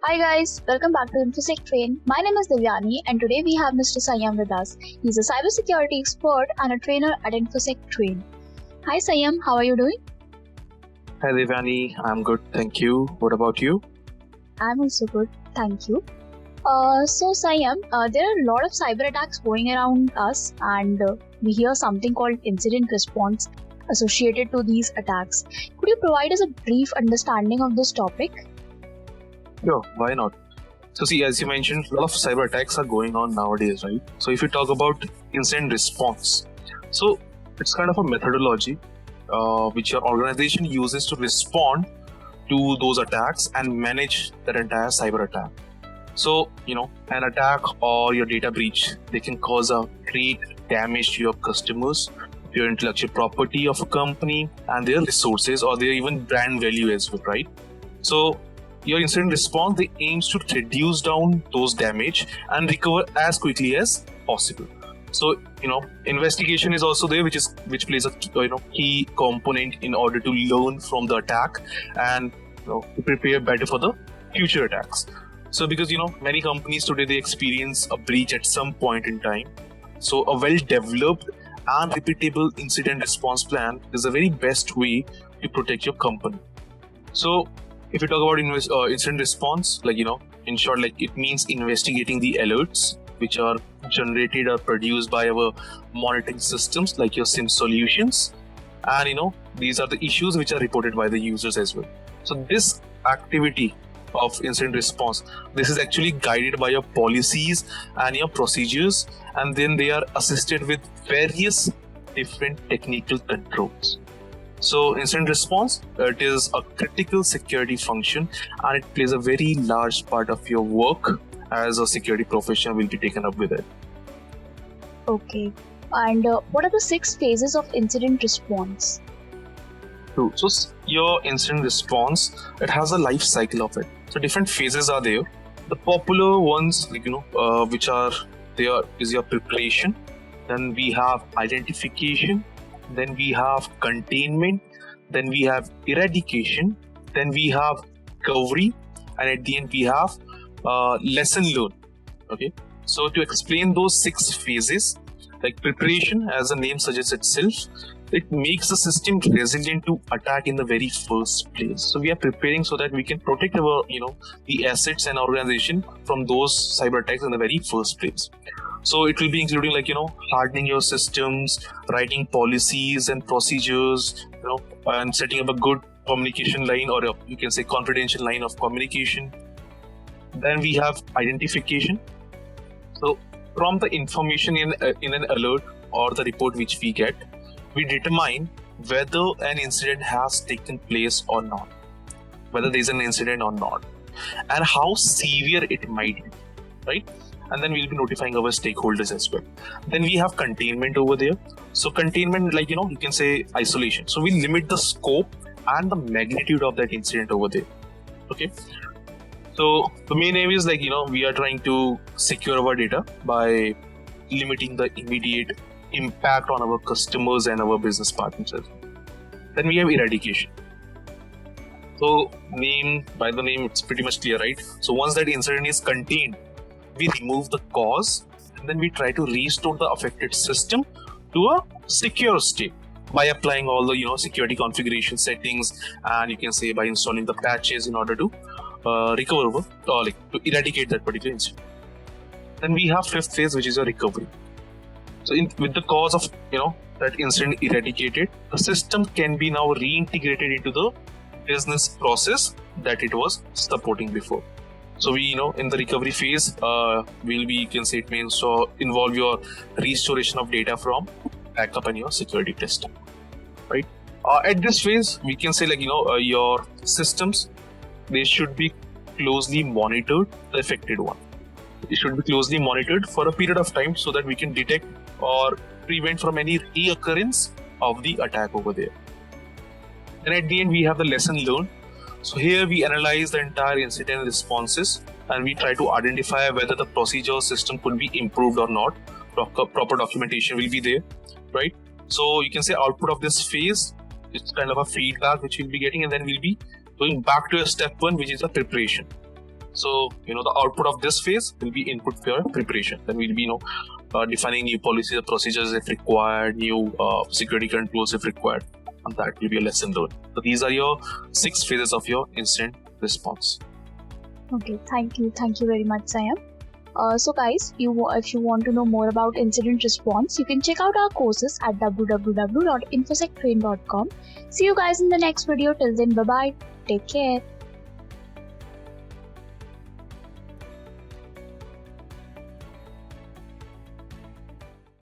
Hi guys, welcome back to InfosecTrain. My name is Divyani and today we have Mr. Sayam with us. He's a cybersecurity expert and a trainer at InfosecTrain. Hi Sayam, how are you doing? Hi Devyani, I'm good, thank you. What about you? I'm also good, thank you. So Sayam, there are a lot of cyber attacks going around us and we hear something called incident response associated to these attacks. Could you provide us a brief understanding of this topic? Sure, why not? So see, as you mentioned, a lot of cyber attacks are going on nowadays, right? So if you talk about incident response, so it's kind of a methodology which your organization uses to respond to those attacks and manage that entire cyber attack. So, an attack or your data breach, they can cause a great damage to your customers, your intellectual property of a company and their resources or their even brand value as well, right? So your incident response, they aims to reduce down those damage and recover as quickly as possible. So, investigation is also there, which plays a key component in order to learn from the attack and to prepare better for the future attacks. So because many companies today, they experience a breach at some point in time. So a well-developed and repeatable incident response plan is the very best way to protect your company. So if you talk about incident response, in short, it means investigating the alerts which are generated or produced by our monitoring systems like your SIM solutions. And these are the issues which are reported by the users as well. So this activity of incident response, this is actually guided by your policies and your procedures, and then they are assisted with various different technical controls. So incident response, it is a critical security function and it plays a very large part of your work as a security professional will be taken up with it. Okay. And what are the 6 phases of incident response? True. So your incident response, it has a life cycle of it. So different phases are there. The popular ones, which are there is your preparation. Then we have identification. Then we have containment. Then we have eradication. Then we have recovery. And at the end, we have lesson learned. Okay. So to explain those 6 phases, like preparation, as the name suggests itself, it makes the system resilient to attack in the very first place. So we are preparing so that we can protect our, the assets and organization from those cyber attacks in the very first place. So it will be including hardening your systems, writing policies and procedures, and setting up a good communication line, or you can say confidential line of communication. Then we have identification. So from the information in an alert or the report which we get, we determine whether an incident has taken place or not, whether there is an incident or not, and how severe it might be, right? And then we'll be notifying our stakeholders as well. Then we have containment over there. So containment, you can say isolation. So we limit the scope and the magnitude of that incident over there. Okay. So the main aim is we are trying to secure our data by limiting the immediate impact on our customers and our business partners. Then we have eradication. So by the name, it's pretty much clear, right? So once that incident is contained, we remove the cause and then we try to restore the affected system to a secure state by applying all the security configuration settings, and you can say by installing the patches in order to recover or to eradicate that particular incident. Then we have 5th phase, which is a recovery. So with the cause of that incident eradicated, the system can be now reintegrated into the business process that it was supporting before. So we in the recovery phase will be, you can say, it means involve your restoration of data from backup and your security testing, right? At this phase, we can say your systems, they should be closely monitored, the affected one. It should be closely monitored for a period of time so that we can detect or prevent from any reoccurrence of the attack over there. And at the end, we have the lesson learned. So here we analyze the entire incident responses and we try to identify whether the procedure system could be improved or not. Proper documentation will be there, right? So you can say output of this phase, it's kind of a feedback which we'll be getting, and then we'll be going back to a step 1, which is the preparation. So, the output of this phase will be input for your preparation. Then we'll be, defining new policies, procedures if required, new security controls if required. And that will be a lesson learned. So these are your 6 phases of your incident response. Okay, thank you very much, Sayam. So guys, if you want to know more about incident response, you can check out our courses at www.infosectrain.com. See you guys in the next video. Till then, bye bye. Take care.